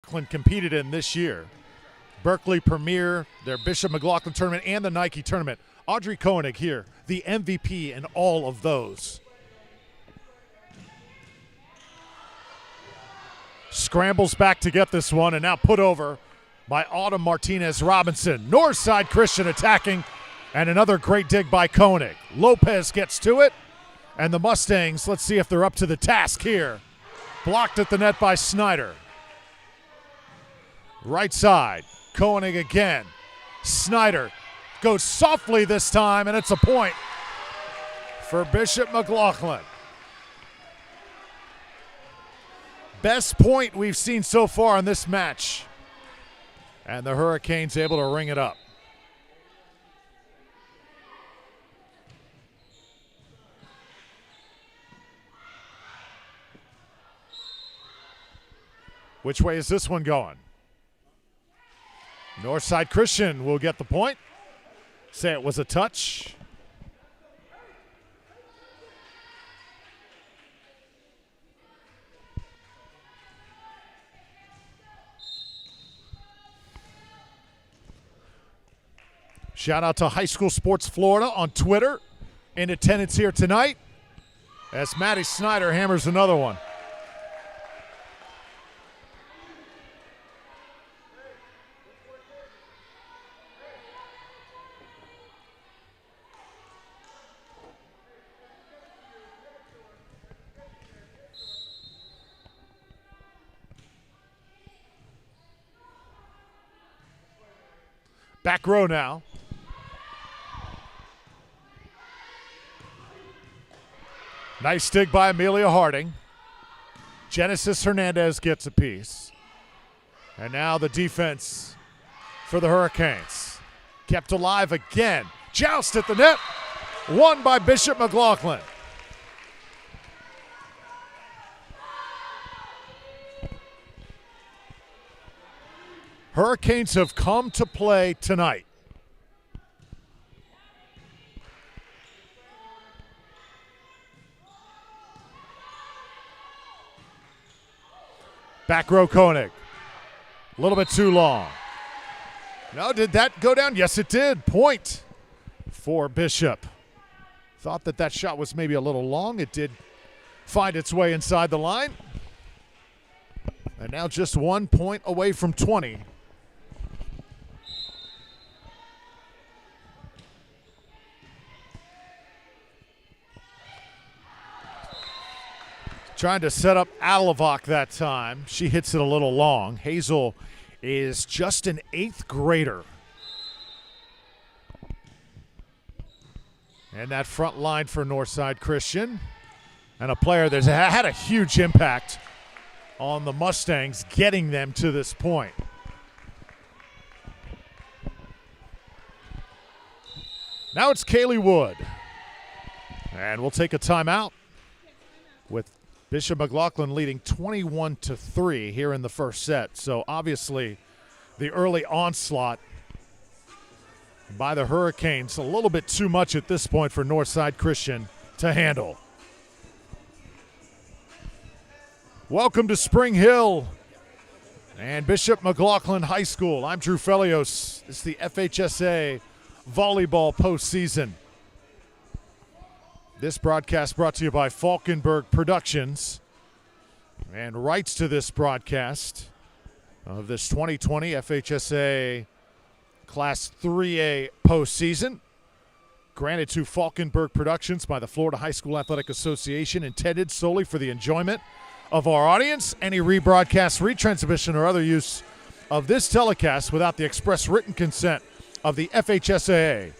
competed in this year. Berkeley Premier, their Bishop McLaughlin tournament, and the Nike tournament. Audrey Koenig here, the MVP in all of those. Scrambles back to get this one, and now put over by Autumn Martinez-Robinson. Northside Christian attacking, and another great dig by Koenig. Lopez gets to it, and the Mustangs, let's see if they're up to the task here. Blocked at the net by Snyder. Right side, Koenig again. Snyder goes softly this time, and it's a point for Bishop McLaughlin. Best point we've seen so far in this match. And the Hurricanes able to ring it up. Which way is this one going? Northside Christian will get the point. Say it was a touch. Shout out to High School Sports Florida on Twitter, in attendance here tonight, as Maddie Snyder hammers another one. Back row now. Nice dig by Amelia Harding. Genesis Hernandez gets a piece. And now the defense for the Hurricanes. Kept alive again. Joust at the net. Won by Bishop McLaughlin. Hurricanes have come to play tonight. Back row Koenig. A little bit too long. No, did that go down? Yes, it did. Point for Bishop. Thought that shot was maybe a little long. It did find its way inside the line. And now just 1 point away from 20. Trying to set up Alavok that time. She hits it a little long. Hazel is just an 8th grader. And that front line for Northside Christian. And a player that's had a huge impact on the Mustangs, getting them to this point. Now it's Kaylee Wood. And we'll take a timeout with Bishop McLaughlin leading 21-3 here in the first set. So obviously the early onslaught by the Hurricanes, a little bit too much at this point for Northside Christian to handle. Welcome to Spring Hill and Bishop McLaughlin High School. I'm Drew Felios. It's the FHSA Volleyball postseason. This broadcast brought to you by Falkenberg Productions, and rights to this broadcast of this 2020 FHSA Class 3A postseason granted to Falkenberg Productions by the Florida High School Athletic Association, intended solely for the enjoyment of our audience. Any rebroadcast, retransmission, or other use of this telecast without the express written consent of the FHSAA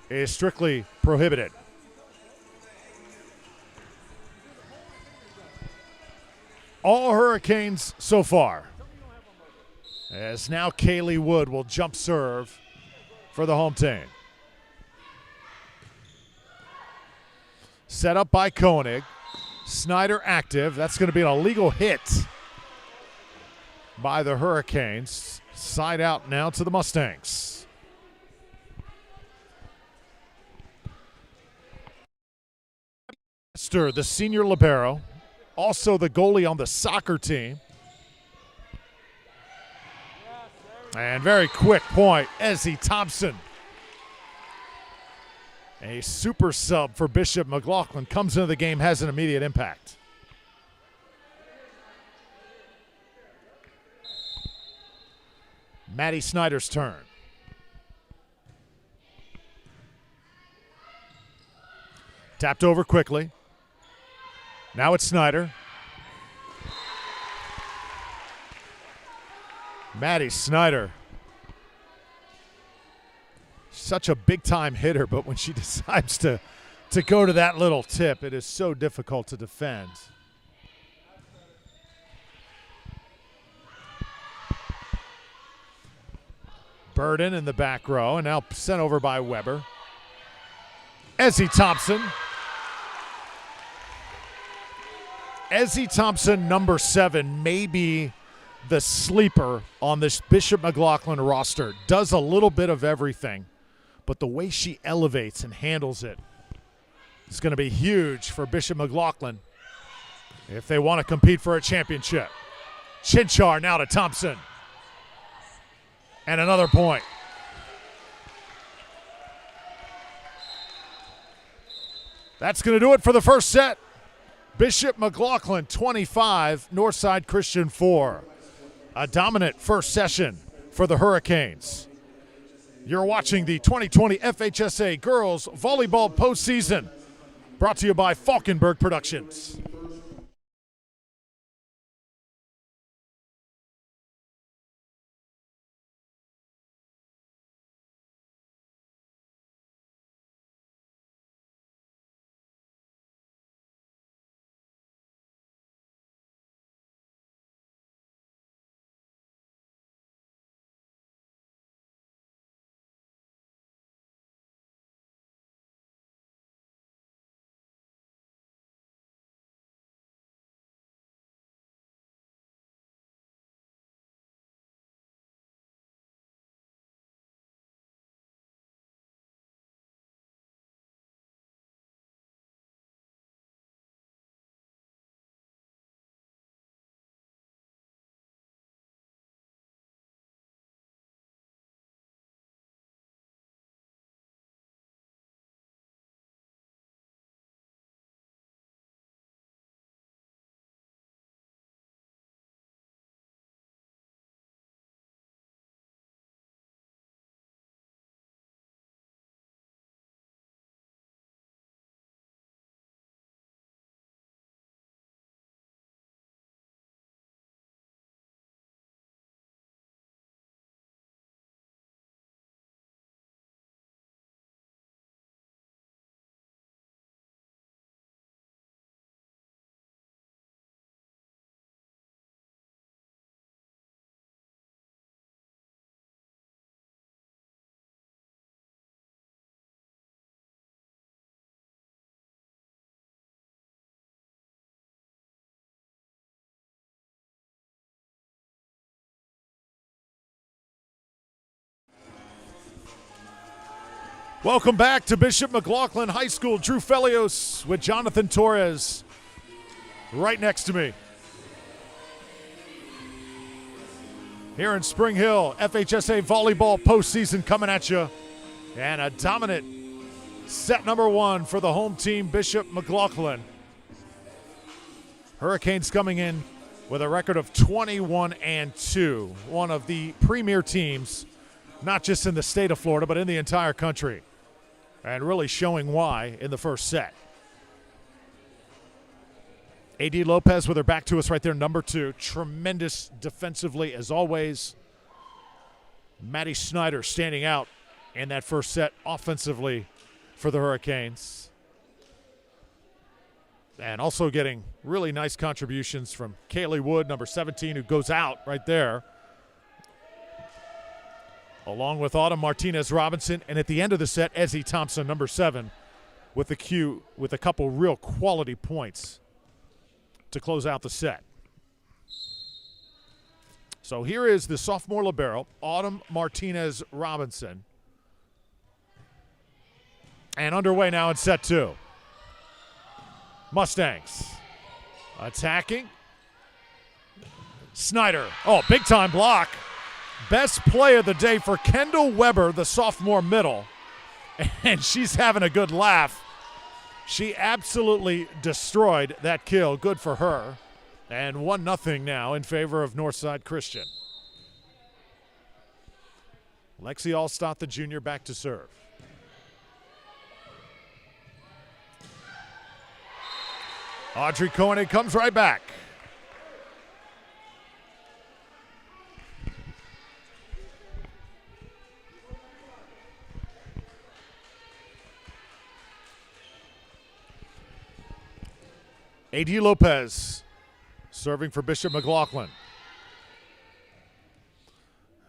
is strictly prohibited. All Hurricanes so far. As now Kaylee Wood will jump serve for the home team. Set up by Koenig. Snyder active. That's going to be an illegal hit by the Hurricanes. Side out now to the Mustangs. The senior libero, also the goalie on the soccer team. And very quick point, Ezzie Thompson. A super sub for Bishop McLaughlin comes into the game, has an immediate impact. Maddie Snyder's turn. Tapped over quickly. Now it's Snyder. Maddie Snyder. Such a big-time hitter, but when she decides to go to that little tip, it is so difficult to defend. Burden in the back row, and now sent over by Weber. Ezzie Thompson. Ezzie Thompson, number 7, may be the sleeper on this Bishop McLaughlin roster. Does a little bit of everything, but the way she elevates and handles it is going to be huge for Bishop McLaughlin if they want to compete for a championship. Chinchar now to Thompson. And another point. That's going to do it for the first set. Bishop McLaughlin 25, Northside Christian 4. A dominant first session for the Hurricanes. You're watching the 2020 FHSA Girls Volleyball Postseason, brought to you by Falkenberg Productions. Welcome back to Bishop McLaughlin High School. Drew Felios with Jonathan Torres right next to me. Here in Spring Hill, FHSA Volleyball Postseason coming at you. And a dominant set number 1 for the home team, Bishop McLaughlin. Hurricanes coming in with a record of 21-2, one of the premier teams, not just in the state of Florida, but in the entire country. And really showing why in the first set. A.D. Lopez with her back to us right there, number 2. Tremendous defensively as always. Maddie Snyder standing out in that first set offensively for the Hurricanes. And also getting really nice contributions from Kaylee Wood, number 17, who goes out right there, along with Autumn Martinez-Robinson. And at the end of the set, Ezzie Thompson, number 7, with a couple real quality points to close out the set. So here is the sophomore libero, Autumn Martinez-Robinson. And underway now in set 2. Mustangs attacking. Snyder, big time block. Best play of the day for Kendall Weber, the sophomore middle. And she's having a good laugh. She absolutely destroyed that kill. Good for her. And 1-0 now in favor of Northside Christian. Lexi Allstott, the junior, back to serve. Audrey Koenig comes right back. A.D. Lopez serving for Bishop McLaughlin.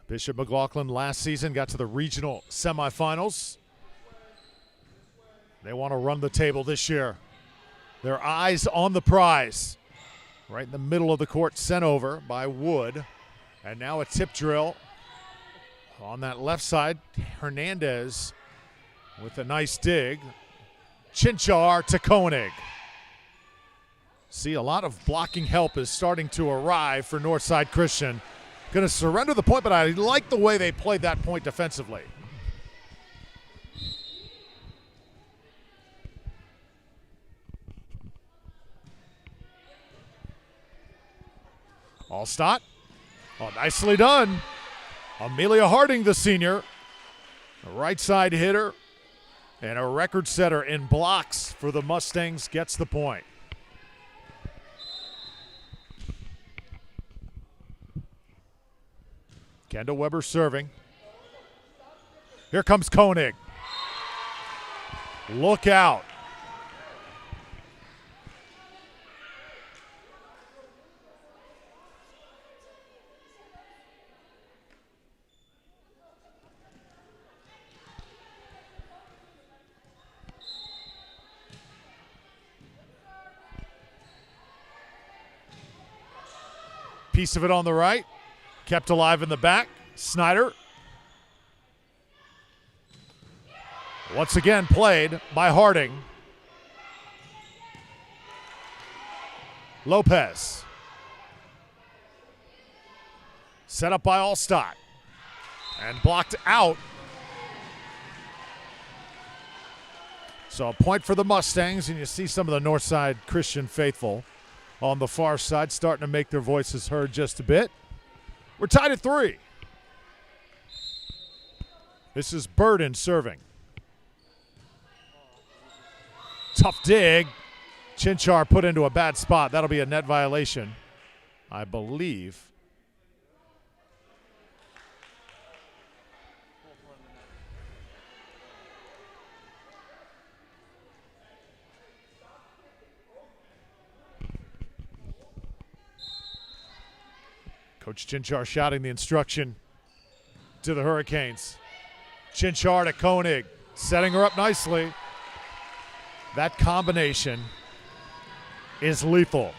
Bishop McLaughlin last season got to the regional semifinals. They want to run the table this year. Their eyes on the prize. Right in the middle of the court, sent over by Wood. And now a tip drill on that left side. Hernandez with a nice dig. Chinchar to Koenig. See, a lot of blocking help is starting to arrive for Northside Christian. Going to surrender the point, but I like the way they played that point defensively. Allstott. Oh, nicely done. Amelia Harding, the senior. A right side hitter and a record setter in blocks for the Mustangs, gets the point. Kendall Weber serving. Here comes Koenig. Look out. Piece of it on the right. Kept alive in the back. Snyder. Once again played by Harding. Lopez. Set up by Allstott. And blocked out. So a point for the Mustangs, and you see some of the Northside Christian faithful on the far side starting to make their voices heard just a bit. We're tied at 3. This is Burden serving. Tough dig. Chinchar put into a bad spot. That'll be a net violation, I believe. Coach Chinchar shouting the instruction to the Hurricanes. Chinchar to Koenig, setting her up nicely. That combination is lethal.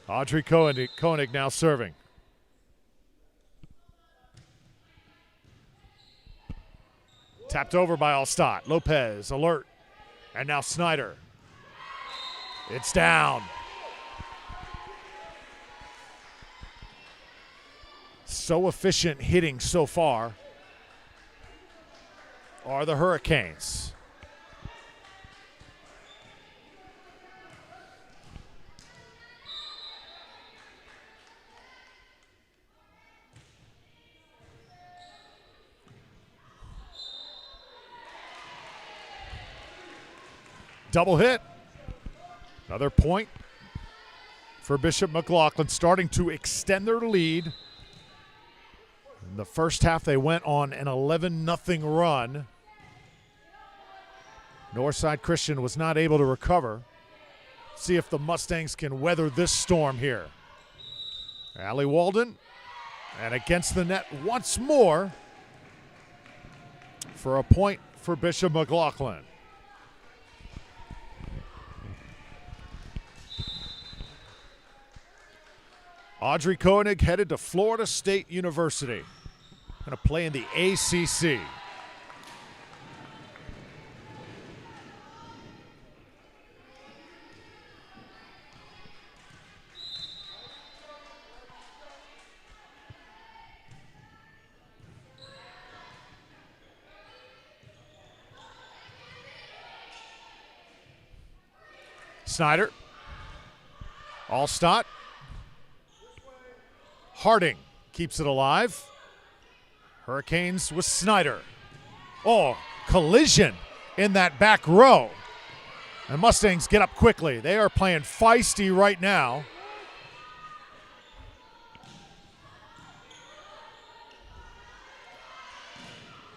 Audrey Koenig now serving. Tapped over by Allstott. Lopez alert. And now Snyder. It's down. So efficient hitting so far are the Hurricanes. Double hit. Another point for Bishop McLaughlin, starting to extend their lead. In the first half, they went on an 11-0 run. Northside Christian was not able to recover. See if the Mustangs can weather this storm here. Allie Walden, and against the net once more for a point for Bishop McLaughlin. Audrey Koenig headed to Florida State University. Going to play in the ACC. Snyder. Allstott. Harding keeps it alive. Hurricanes with Snyder. Oh, collision in that back row. And Mustangs get up quickly. They are playing feisty right now.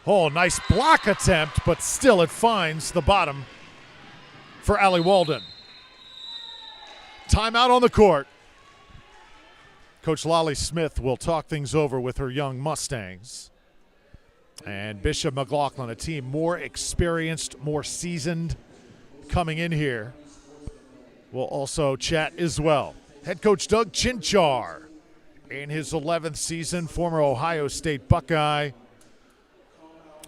Oh, nice block attempt, but still it finds the bottom for Allie Walden. Timeout on the court. Coach Lolly Smith will talk things over with her young Mustangs. And Bishop McLaughlin, a team more experienced, more seasoned coming in here, will also chat as well. Head coach Doug Chinchar in his 11th season, former Ohio State Buckeye.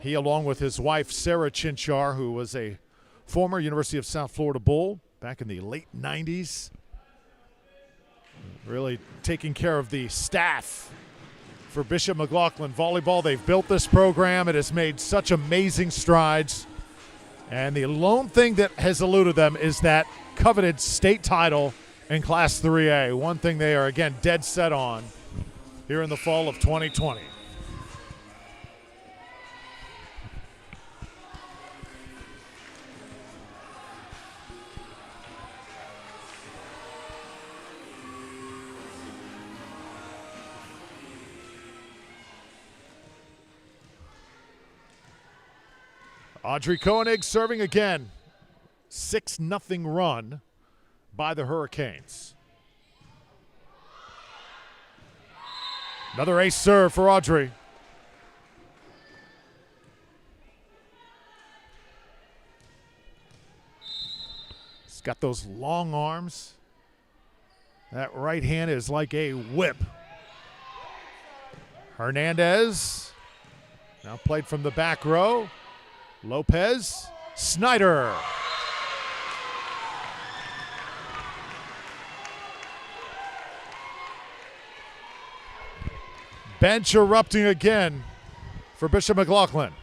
He, along with his wife, Sarah Chinchar, who was a former University of South Florida Bull back in the late 90s. Really taking care of the staff for Bishop McLaughlin Volleyball. They've built this program. It has made such amazing strides. And the lone thing that has eluded them is that coveted state title in Class 3A. One thing they are, again, dead set on here in the fall of 2020. Audrey Koenig serving again. 6-0 run by the Hurricanes. Another ace serve for Audrey. He's got those long arms. That right hand is like a whip. Hernandez now played from the back row. Lopez, Snyder. Bench erupting again for Bishop McLaughlin.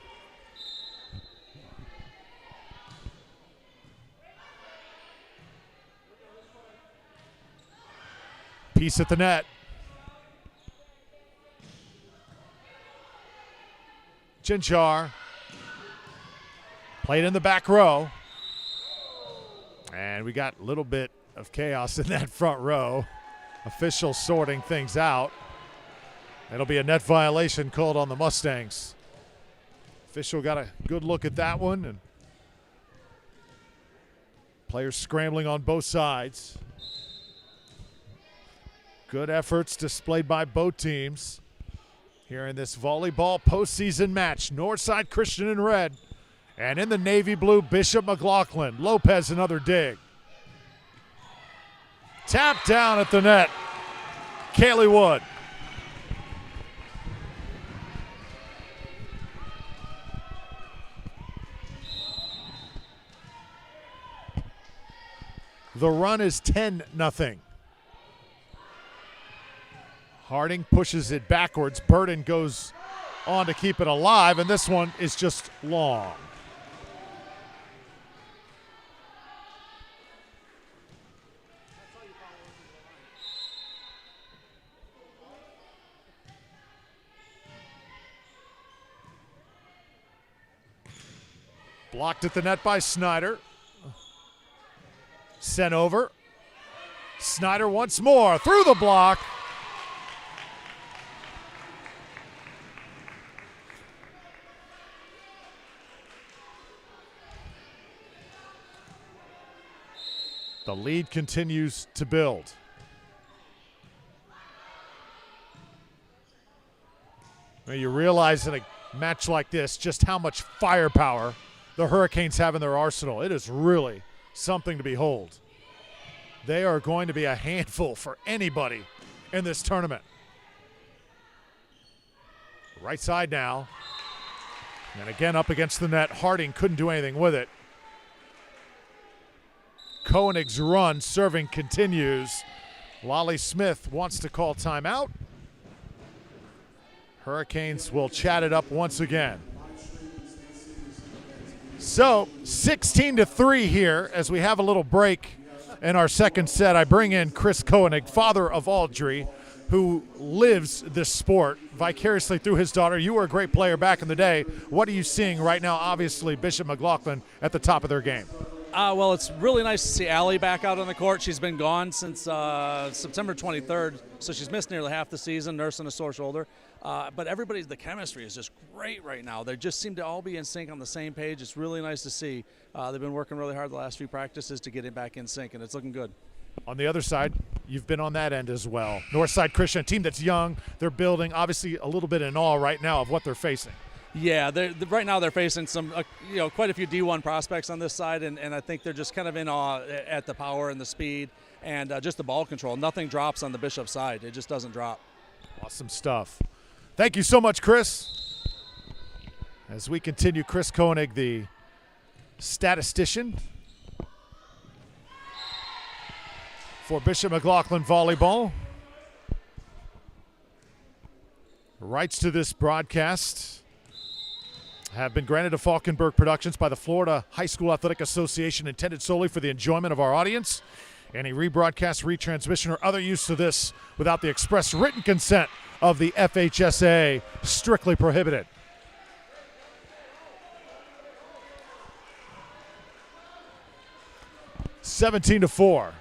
Piece at the net. Chinchar. Played in the back row. And we got a little bit of chaos in that front row. Officials sorting things out. It'll be a net violation called on the Mustangs. Official got a good look at that one. And players scrambling on both sides. Good efforts displayed by both teams here in this volleyball postseason match. Northside Christian in red. And in the navy blue, Bishop McLaughlin. Lopez, another dig. Tap down at the net. Kaylee Wood. The run is 10-0. Harding pushes it backwards. Burden goes on to keep it alive, and this one is just long. Blocked at the net by Snyder. Sent over. Snyder once more through the block. The lead continues to build. Now you realize in a match like this just how much firepower the Hurricanes have in their arsenal. It is really something to behold. They are going to be a handful for anybody in this tournament. Right side now. And again up against the net. Harding couldn't do anything with it. Koenig's run, serving continues. Lolly Smith wants to call timeout. Hurricanes will chat it up once again. So 16-3 here as we have a little break in our second set, I bring in Chris Koenig, father of Audrey, who lives this sport vicariously through his daughter. You were a great player back in the day. What are you seeing right now? Obviously, Bishop McLaughlin at the top of their game. Well, it's really nice to see Allie back out on the court. She's been gone since September 23rd, so she's missed nearly half the season, nursing a sore shoulder. But the chemistry is just great right now. They just seem to all be in sync on the same page. It's really nice to see. They've been working really hard the last few practices to get it back in sync, and it's looking good. On the other side, you've been on that end as well. Northside Christian, a team that's young. They're building, obviously, a little bit in awe right now of what they're facing. Yeah, right now they're facing some, quite a few D1 prospects on this side, and I think they're just kind of in awe at the power and the speed and just the ball control. Nothing drops on the Bishop side. It just doesn't drop. Awesome stuff. Thank you so much, Chris. As we continue, Chris Koenig, the statistician for Bishop McLaughlin Volleyball. Rights to this broadcast have been granted to Falkenberg Productions by the Florida High School Athletic Association, intended solely for the enjoyment of our audience. Any rebroadcast, retransmission, or other use of this without the express written consent of the FHSA strictly prohibited. (17-4)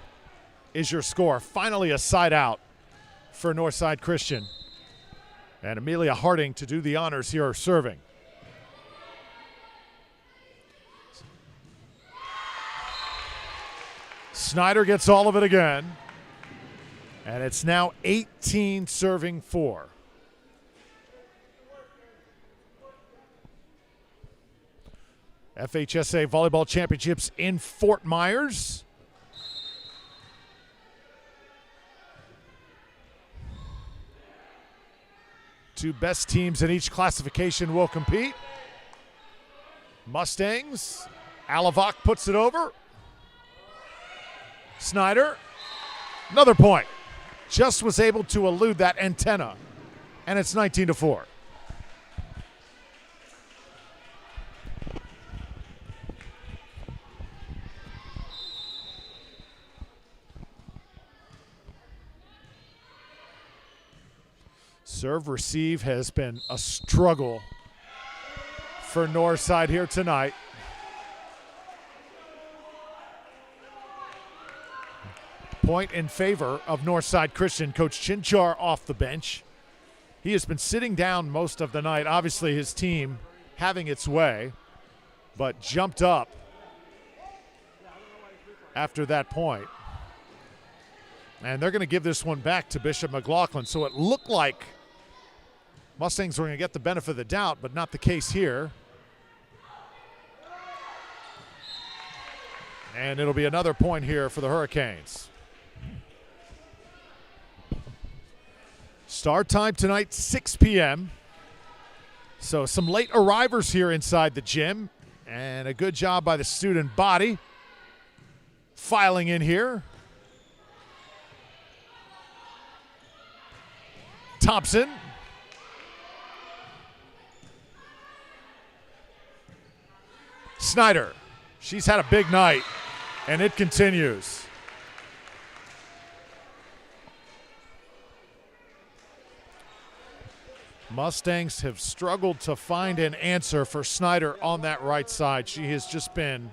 is your score. Finally a side out for Northside Christian. And Amelia Harding to do the honors here serving. Snyder gets all of it again. And it's now 18 serving 4. FHSA Volleyball Championships in Fort Myers. Two best teams in each classification will compete. Mustangs. Alavak puts it over. Snyder. Another point. Just was able to elude that antenna. And it's 19-4. Serve receive has been a struggle for Northside here tonight. Point in favor of Northside Christian. Coach Chinchar off the bench. He has been sitting down most of the night. Obviously his team having its way, but jumped up after that point. And they're going to give this one back to Bishop McLaughlin. So it looked like Mustangs were going to get the benefit of the doubt, but not the case here. And it'll be another point here for the Hurricanes. Start time tonight, 6 p.m. So some late arrivers here inside the gym, and a good job by the student body filing in here. Thompson. Snyder. She's had a big night, and it continues. Mustangs have struggled to find an answer for Snyder on that right side. She has just been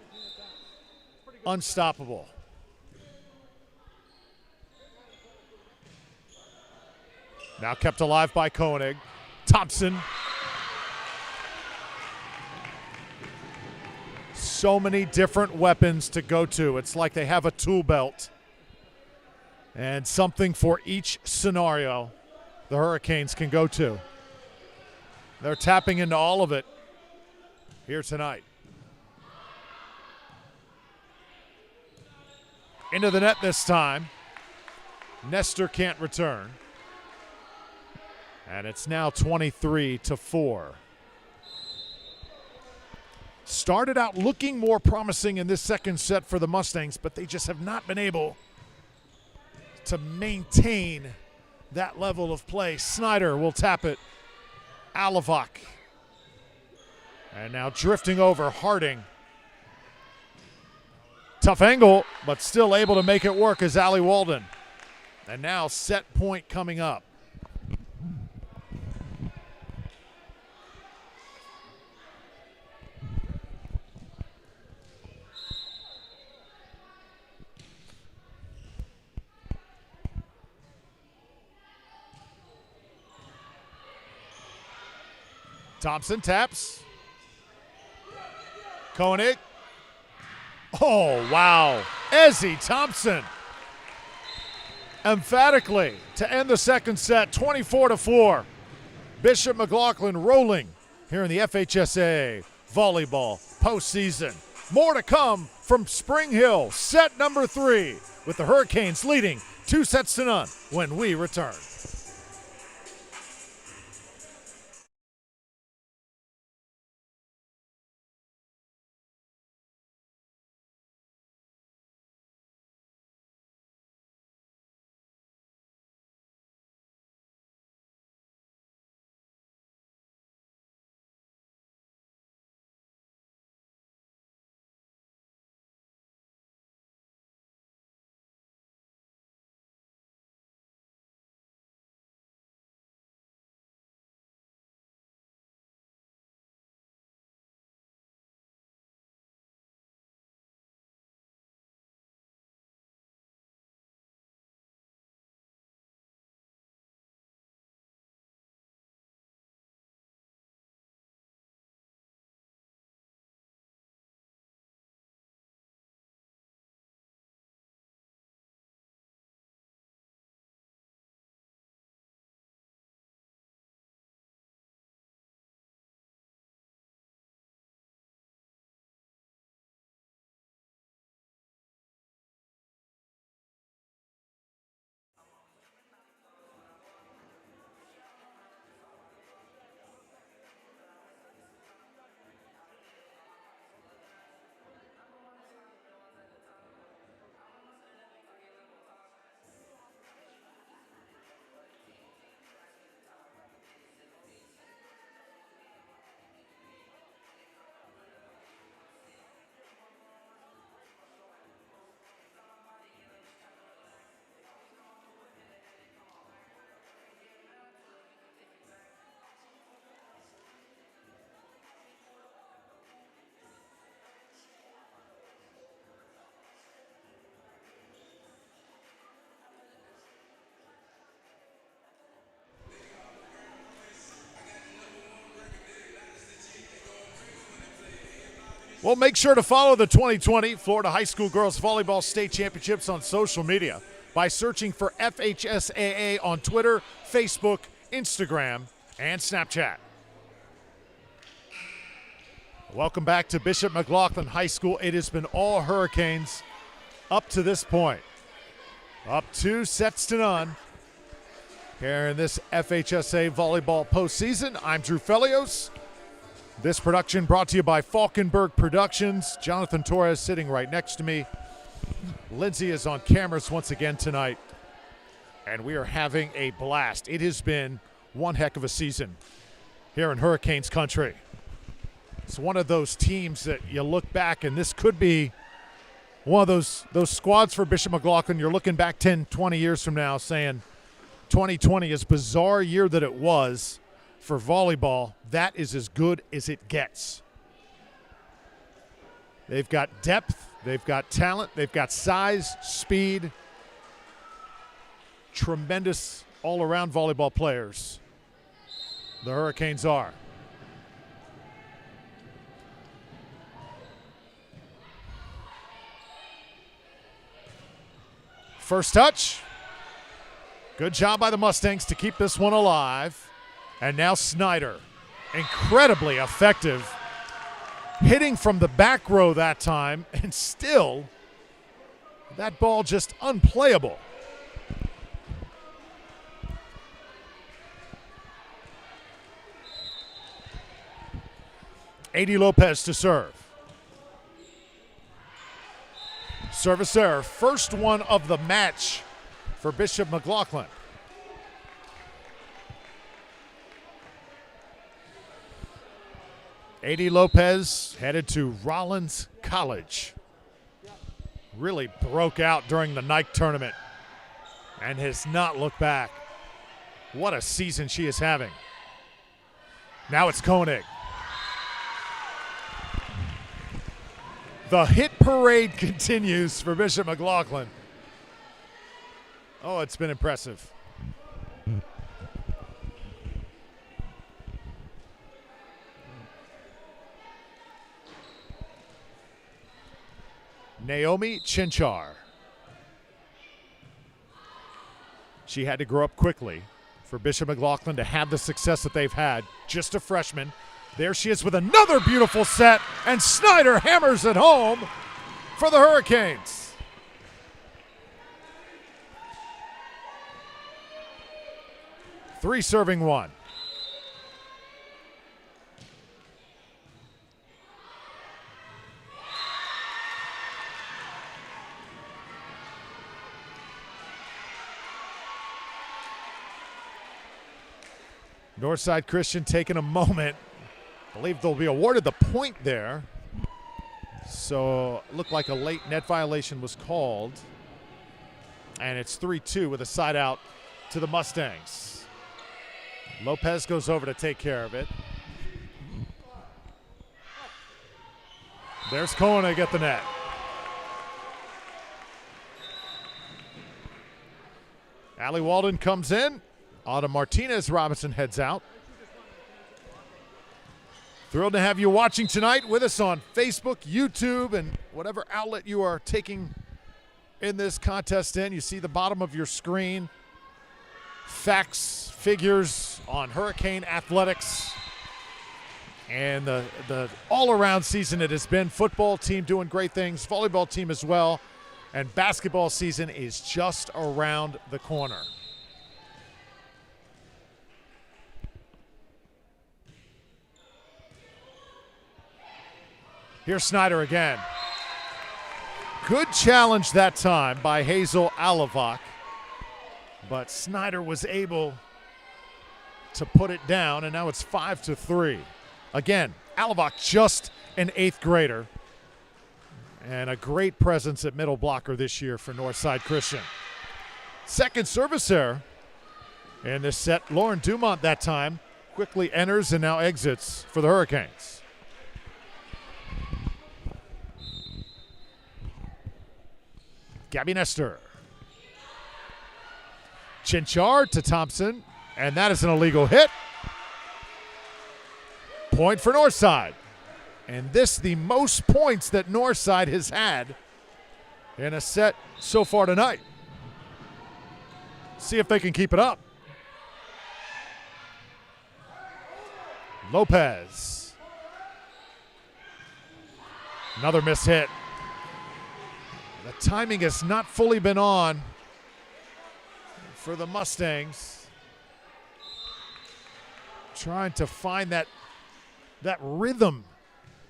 unstoppable. Now kept alive by Koenig. Thompson. So many different weapons to go to. It's like they have a tool belt. And something for each scenario the Hurricanes can go to. They're tapping into all of it here tonight. Into the net this time. Nestor can't return. And it's now 23-4. Started out looking more promising in this second set for the Mustangs, but they just have not been able to maintain that level of play. Snyder will tap it. Alavak. And now drifting over, Harding. Tough angle, but still able to make it work is Allie Walden. And now set point coming up. Thompson taps. Koenig. Oh, wow. Ezzie Thompson. Emphatically to end the second set, 24-4. Bishop McLaughlin rolling here in the FHSA Volleyball postseason. More to come from Spring Hill, set number 3, with the Hurricanes leading 2-0 when we return. Well, make sure to follow the 2020 Florida High School Girls Volleyball State Championships on social media by searching for FHSAA on Twitter, Facebook, Instagram, and Snapchat. Welcome back to Bishop McLaughlin High School. It has been all Hurricanes up to this point. Up 2-0 here in this FHSA Volleyball postseason. I'm Drew Felios. This production brought to you by Falkenberg Productions. Jonathan Torres sitting right next to me. Lindsay is on cameras once again tonight. And we are having a blast. It has been one heck of a season here in Hurricanes country. It's one of those teams that you look back, and this could be one of those squads for Bishop McLaughlin. You're looking back 10, 20 years from now saying 2020, as bizarre a year that it was for volleyball, that is as good as it gets. They've got depth, they've got talent, they've got size, speed, tremendous all-around volleyball players. The Hurricanes are. First touch. Good job by the Mustangs to keep this one alive. And now Snyder, incredibly effective, hitting from the back row that time, and still that ball just unplayable. A.D. Lopez to serve. Service error, first one of the match for Bishop McLaughlin. A.D. Lopez headed to Rollins College. really broke out during the Nike tournament and has not looked back. What a season she is having. Now it's Koenig. The hit parade continues for Bishop McLaughlin. Oh, it's been impressive. Naomi Chinchar. She had to grow up quickly for Bishop McLaughlin to have the success that they've had. Just a freshman. There she is with another beautiful set, and Snyder hammers it home for the Hurricanes. Three serving one. Northside Christian taking a moment. I believe they'll be awarded the point there. So it looked like a late net violation was called. And it's 3-2 with a side out to the Mustangs. Lopez goes over to take care of it. There's Koenig at the net. Allie Walden comes in. Autumn Martinez Robinson heads out. Thrilled to have you watching tonight with us on Facebook, YouTube, and whatever outlet you are taking in this contest in. You see the bottom of your screen. Facts, figures on Hurricane athletics and the all-around season it has been. Football team doing great things, volleyball team as well, and basketball season is just around the corner. Here's Snyder again. Good challenge that time by Hazel Alavak, but Snyder was able to put it down, and now it's 5-3. Again, Alavak just an 8th grader and a great presence at middle blocker this year for Northside Christian. Second service error in this set. Lauren Dumont that time quickly enters and now exits for the Hurricanes. Gabby Nestor. Chinchar to Thompson, and that is an illegal hit. Point for Northside. And this the most points that Northside has had in a set so far tonight. See if they can keep it up. Lopez. Another missed hit. The timing has not fully been on for the Mustangs. Trying to find that rhythm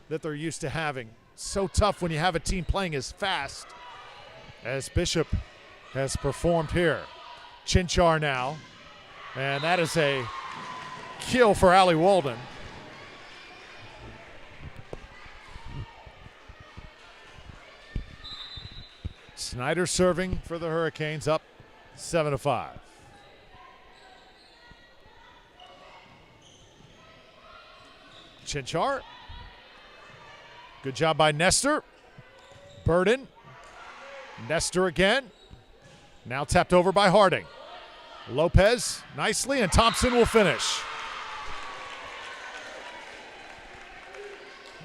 that they're used to having. So tough when you have a team playing as fast as Bishop has performed here. Chinchar now, and that is a kill for Allie Walden. Snyder serving for the Hurricanes, up 7-5. Chinchar. Good job by Nestor. Burden. Nestor again. Now tapped over by Harding. Lopez nicely, and Thompson will finish.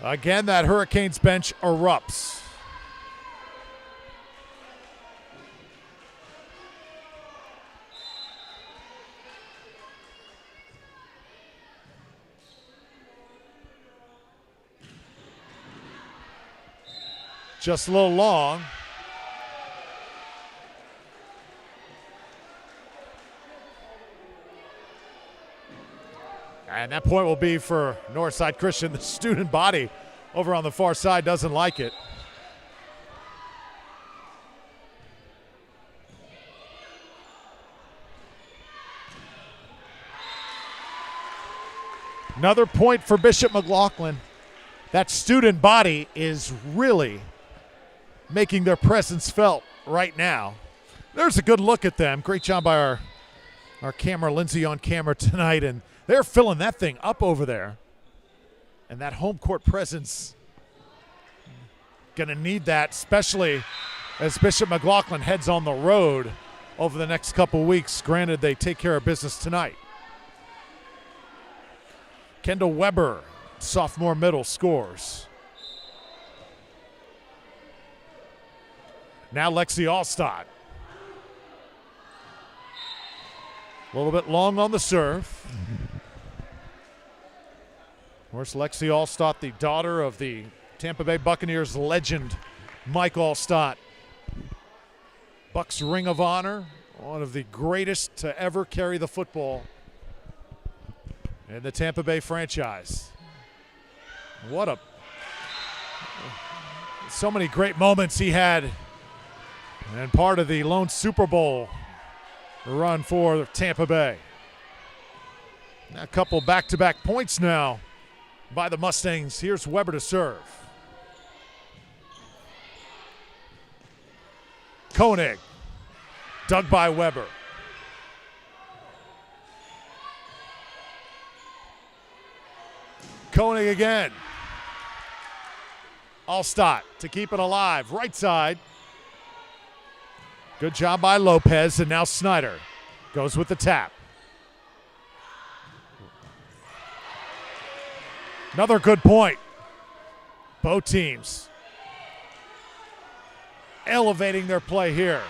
Again, that Hurricanes bench erupts. Just a little long. And that point will be for Northside Christian. The student body over on the far side doesn't like it. Another point for Bishop McLaughlin. That student body is really making their presence felt right now. There's a good look at them. Great job by our camera, Lindsay, on camera tonight, and they're filling that thing up over there. And that home court presence, going to need that, especially as Bishop McLaughlin heads on the road over the next couple weeks. Granted, they take care of business tonight. Kendall Weber, sophomore middle, scores. Now Lexi Allstott. A little bit long on the serve. Of course, Lexi Allstott, the daughter of the Tampa Bay Buccaneers legend Mike Allstott. Bucks Ring of Honor, one of the greatest to ever carry the football in the Tampa Bay franchise. So many great moments he had, and part of the lone Super Bowl run for Tampa Bay. A couple back-to-back points now by the Mustangs. Here's Weber to serve. Koenig, dug by Weber. Koenig again. Allstott to keep it alive. Right side. Good job by Lopez, and now Snyder goes with the tap. Another good point. Both teams elevating their play here.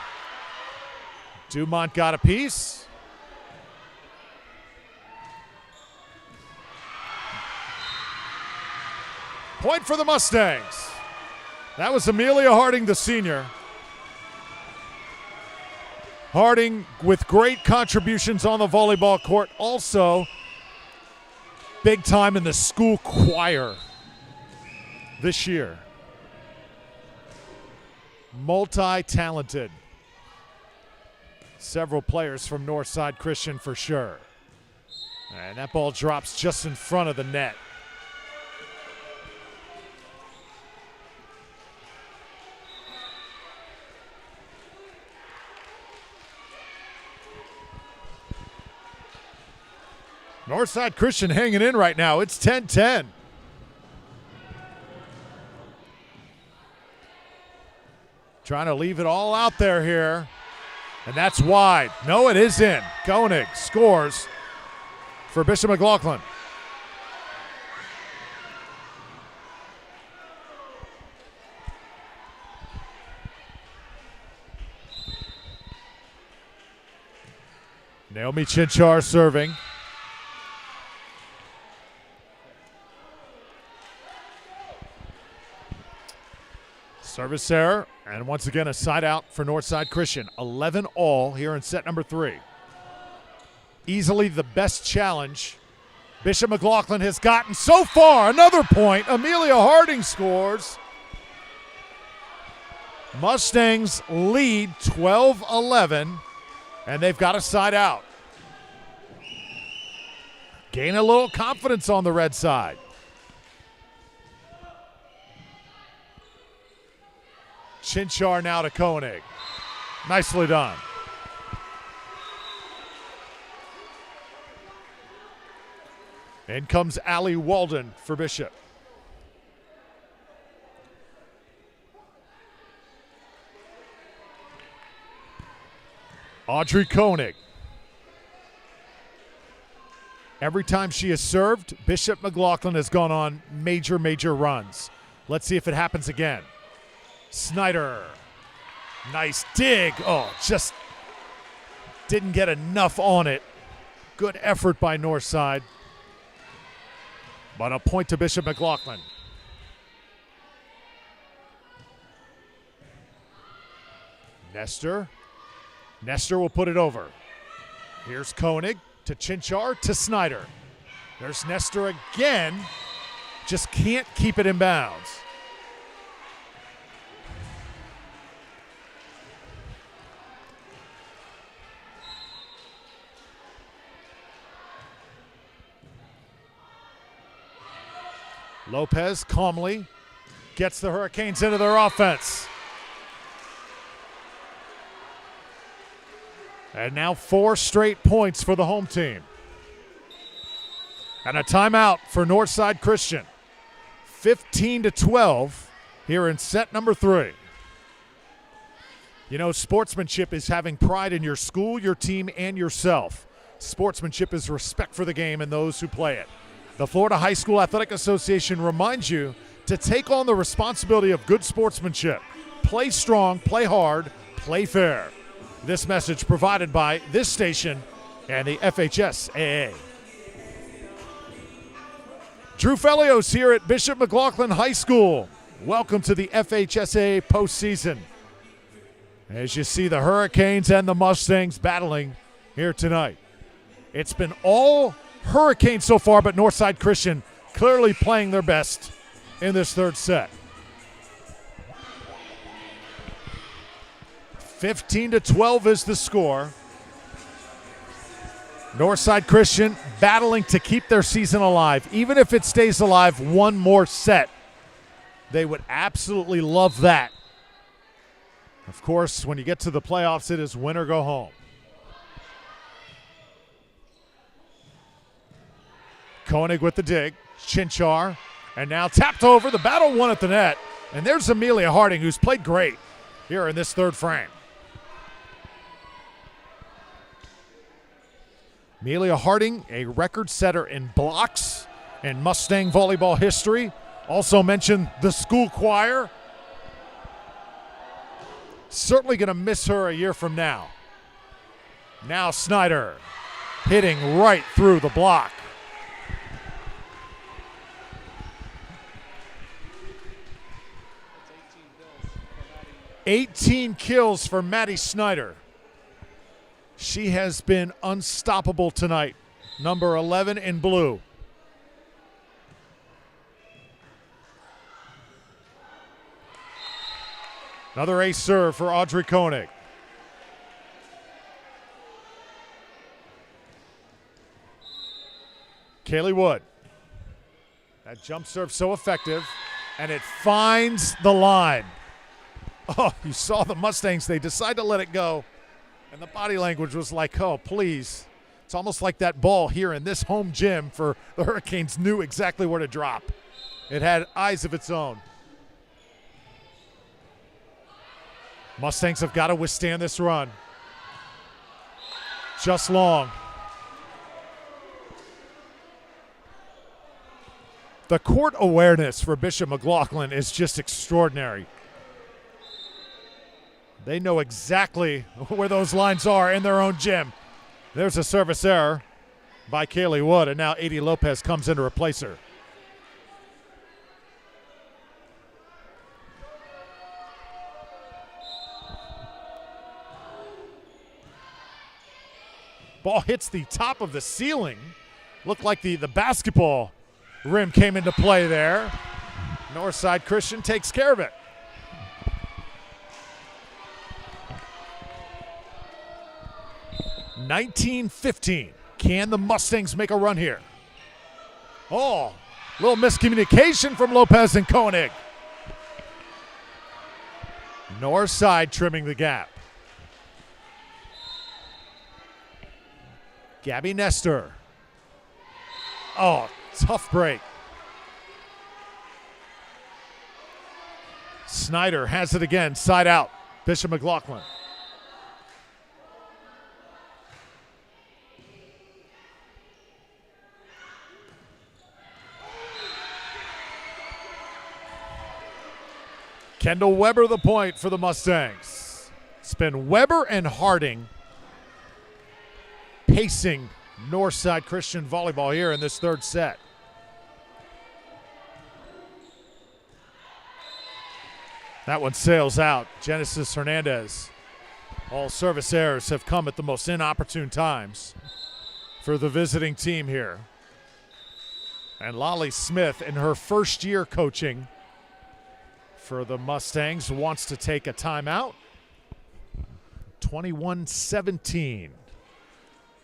Dumont got a piece. Point for the Mustangs. That was Amelia Harding, the senior. Harding with great contributions on the volleyball court. Also, big time in the school choir this year. Multi-talented. Several players from Northside Christian for sure. And that ball drops just in front of the net. Northside Christian hanging in right now. It's 10-10. Trying to leave it all out there here. And that's wide. No, it is in. Koenig scores for Bishop McLaughlin. Naomi Chinchar serving. Service error, and once again a side out for Northside Christian. 11 all here in set number 3. Easily the best challenge Bishop McLaughlin has gotten so far. Another point. Amelia Harding scores. Mustangs lead 12-11, and they've got a side out. Gain a little confidence on the red side. Chinchar now to Koenig. Nicely done. In comes Allie Walden for Bishop. Audrey Koenig. Every time she has served, Bishop McLaughlin has gone on major runs. Let's see if it happens again. Snyder, nice dig. Oh, just didn't get enough on it. Good effort by Northside. But a point to Bishop McLaughlin. Nestor will put it over. Here's Koenig to Chinchar to Snyder. There's Nestor again. Just can't keep it in bounds. Lopez calmly gets the Hurricanes into their offense. And now 4 straight points for the home team. And a timeout for Northside Christian. 15-12 here in set number 3. You know, sportsmanship is having pride in your school, your team, and yourself. Sportsmanship is respect for the game and those who play it. The Florida High School Athletic Association reminds you to take on the responsibility of good sportsmanship. Play strong, play hard, play fair. This message provided by this station and the FHSAA. Drew Felios here at Bishop McLaughlin High School. Welcome to the FHSAA postseason. As you see the Hurricanes and the Mustangs battling here tonight. It's been all Hurricanes so far, but Northside Christian clearly playing their best in this third set. 15-12 is the score. Northside Christian battling to keep their season alive. Even if it stays alive one more set, they would absolutely love that. Of course, when you get to the playoffs, it is win or go home. Koenig with the dig. Chinchar. And now tapped over. The battle won at the net. And there's Amelia Harding, who's played great here in this third frame. Amelia Harding, a record setter in blocks in Mustang volleyball history. Also mentioned the school choir. Certainly going to miss her a year from now. Now Snyder hitting right through the block. 18 kills for Maddie Snyder. She has been unstoppable tonight. Number 11 in blue. Another ace serve for Audrey Koenig. Kaylee Wood. That jump serve so effective, and it finds the line. Oh, you saw the Mustangs. They decide to let it go, and the body language was like, oh, please. It's almost like that ball here in this home gym for the Hurricanes knew exactly where to drop. It had eyes of its own. Mustangs have got to withstand this run. Just long. The court awareness for Bishop McLaughlin is just extraordinary. They know exactly where those lines are in their own gym. There's a service error by Kaylee Wood, and now Edie Lopez comes in to replace her. Ball hits the top of the ceiling. Looked like the basketball rim came into play there. Northside Christian takes care of it. (19-15). Can the Mustangs make a run here? Oh, little miscommunication from Lopez and Koenig. Northside trimming the gap. Gabby Nestor. Oh, tough break. Snyder has it again, side out. Bishop McLaughlin. Kendall Weber the point for the Mustangs. It's been Weber and Harding pacing Northside Christian volleyball here in this third set. That one sails out. Genesis Hernandez. All service errors have come at the most inopportune times for the visiting team here. And Lolly Smith, in her first year coaching for the Mustangs, wants to take a timeout. 21-17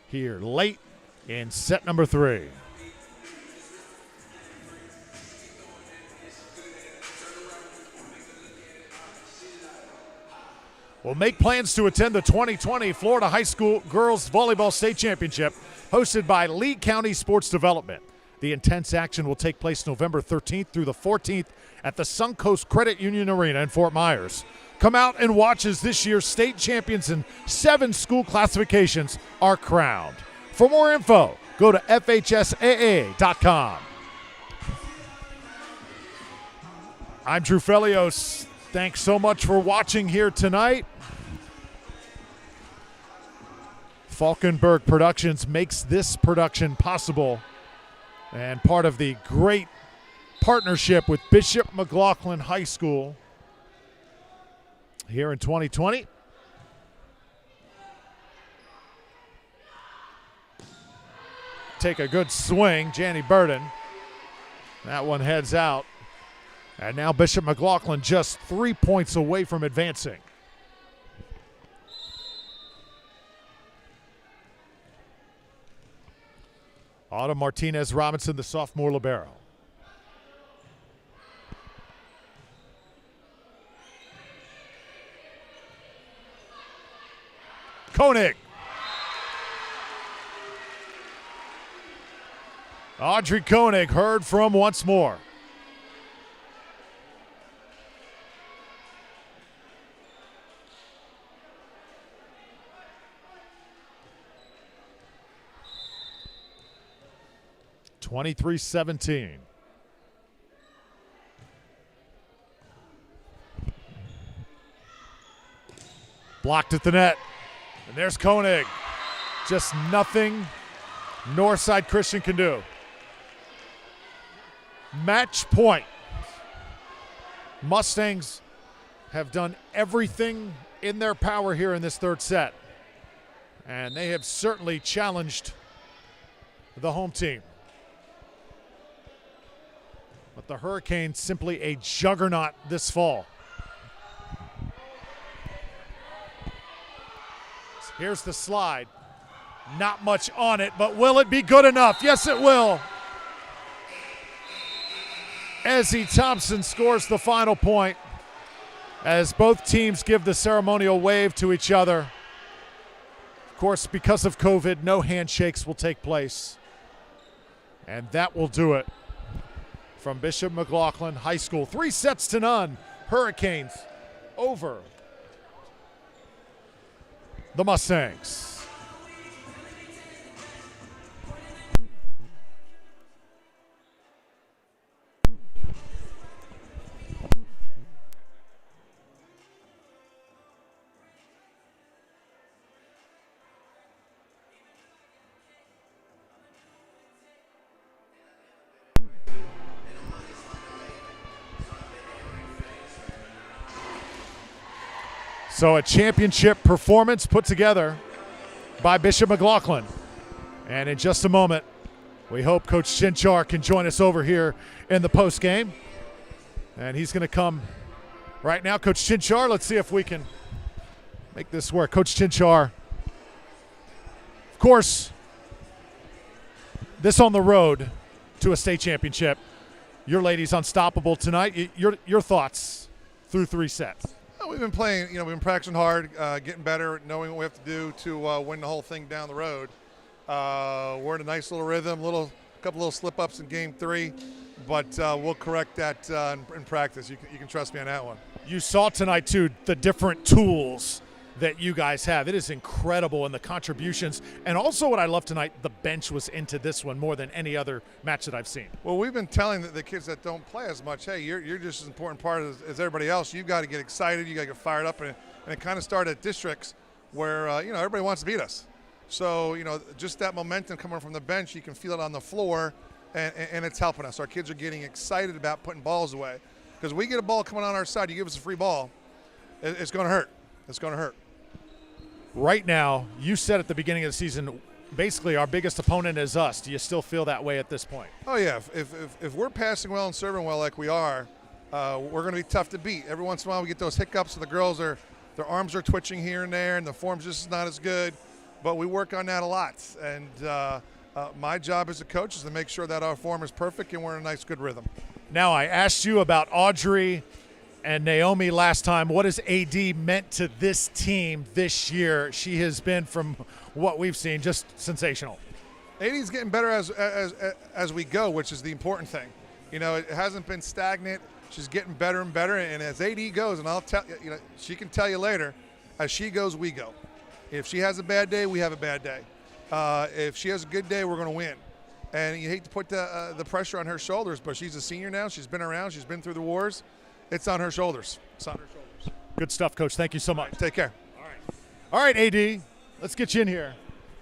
here late in set number 3. will make plans to attend the 2020 Florida High School Girls Volleyball State Championship hosted by Lee County Sports Development. The intense action will take place November 13th through the 14th at the Suncoast Credit Union Arena in Fort Myers. Come out and watch as this year's state champions in 7 school classifications are crowned. For more info, go to FHSAA.com. I'm Drew Felios. Thanks so much for watching here tonight. Falkenberg Productions makes this production possible and part of the great partnership with Bishop McLaughlin High School here in 2020. Take a good swing, Janny Burden. That one heads out. And now Bishop McLaughlin just 3 points away from advancing. Autumn Martinez Robinson, the sophomore libero. Koenig. Audrey Koenig heard from once more. 23-17. Blocked at the net. And there's Koenig. Just nothing Northside Christian can do. Match point. Mustangs have done everything in their power here in this third set. And they have certainly challenged the home team. But the Hurricanes simply a juggernaut this fall. Here's the slide. Not much on it, but will it be good enough? Yes, it will. Ezzie Thompson scores the final point as both teams give the ceremonial wave to each other. Of course, because of COVID, no handshakes will take place. And that will do it. From Bishop McLaughlin High School, 3-0. Hurricanes over the Mustangs. So a championship performance put together by Bishop McLaughlin. And in just a moment, we hope Coach Chinchar can join us over here in the post game. And he's going to come right now. Coach Chinchar, let's see if we can make this work. Coach Chinchar, of course, this on the road to a state championship. Your ladies unstoppable tonight. Your thoughts through 3 sets. We've been playing, we've been practicing hard, getting better, knowing what we have to do to win the whole thing down the road. We're in a nice little rhythm, couple little slip-ups in game 3, but we'll correct that in practice. You can trust me on that one. You saw tonight, too, the different tools that you guys have. It is incredible, and the contributions. And also what I love tonight, the bench was into this one more than any other match that I've seen. Well, we've been telling the kids that don't play as much, hey, you're just as important part as everybody else. You've got to get excited. You got to get fired up. And it kind of started at districts where, everybody wants to beat us. So, just that momentum coming from the bench, you can feel it on the floor, and it's helping us. Our kids are getting excited about putting balls away. Because we get a ball coming on our side, you give us a free ball, it's going to hurt. It's going to hurt. Right now, you said at the beginning of the season, basically our biggest opponent is us. Do you still feel that way at this point? Oh, yeah. If we're passing well and serving well like we are, we're going to be tough to beat. Every once in a while we get those hiccups, and the girls, their arms are twitching here and there, and the form's just not as good. But we work on that a lot. And my job as a coach is to make sure that our form is perfect and we're in a nice, good rhythm. Now, I asked you about Audrey And Naomi, last time, what has AD meant to this team this year? She has been, from what we've seen, just sensational. AD's getting better as we go, which is the important thing. You know, it hasn't been stagnant. She's getting better and better. And as AD goes, and I'll tell you, know, she can tell you later, as she goes, we go. If she has a bad day, we have a bad day. If she has a good day, we're going to win. And you hate to put the pressure on her shoulders, but she's a senior now. She's been around. She's been through the wars. It's on her shoulders. It's on her shoulders. Good stuff, Coach. Thank you so much. Take care. All right, AD, let's get you in here.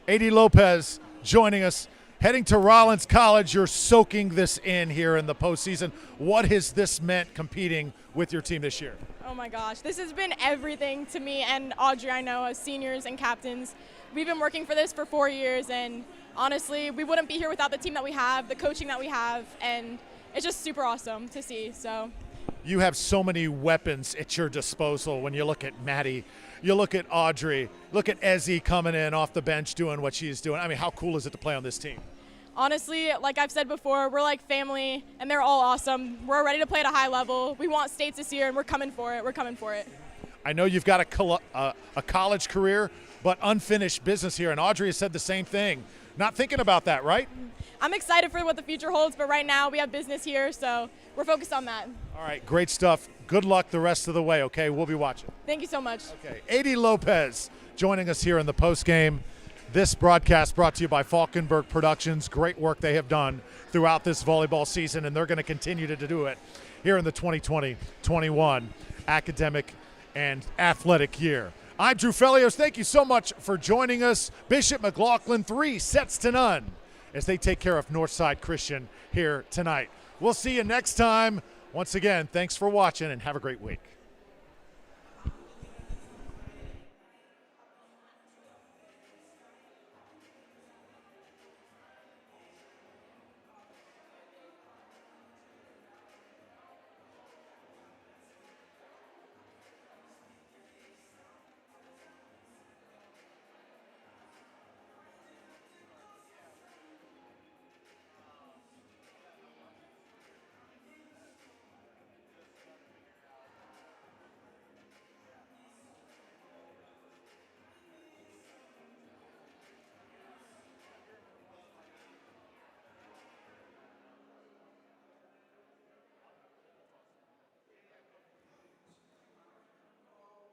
AD Lopez joining us, heading to Rollins College. You're soaking this in here in the postseason. What has this meant competing with your team this year? Oh my gosh, this has been everything to me and Audrey, I know, as seniors and captains. We've been working for this for 4 years, and honestly, we wouldn't be here without the team that we have, the coaching that we have, and it's just super awesome to see. So, you have so many weapons at your disposal when you look at Maddie, you look at Audrey, look at Ezzy coming in off the bench doing what she's doing. I mean, how cool is it to play on this team? honestly, like I've said before, we're like family, and they're all awesome. We're ready to play at a high level. We want states this year, and we're coming for it. We're coming for it. I know you've got a college career, but unfinished business here, and Audrey has said the same thing. Not thinking about that, right? I'm excited for what the future holds, but right now we have business here, so we're focused on that. All right, great stuff. Good luck the rest of the way, okay? We'll be watching. Thank you so much. Okay, AD Lopez joining us here in the postgame. This broadcast brought to you by Falkenberg Productions. Great work they have done throughout this volleyball season, and they're going to continue to do it here in the 2020-21 academic and athletic year. I'm Drew Felios. Thank you so much for joining us. Bishop McLaughlin 3-0 as they take care of Northside Christian here tonight. We'll see you next time. Once again, thanks for watching and have a great week.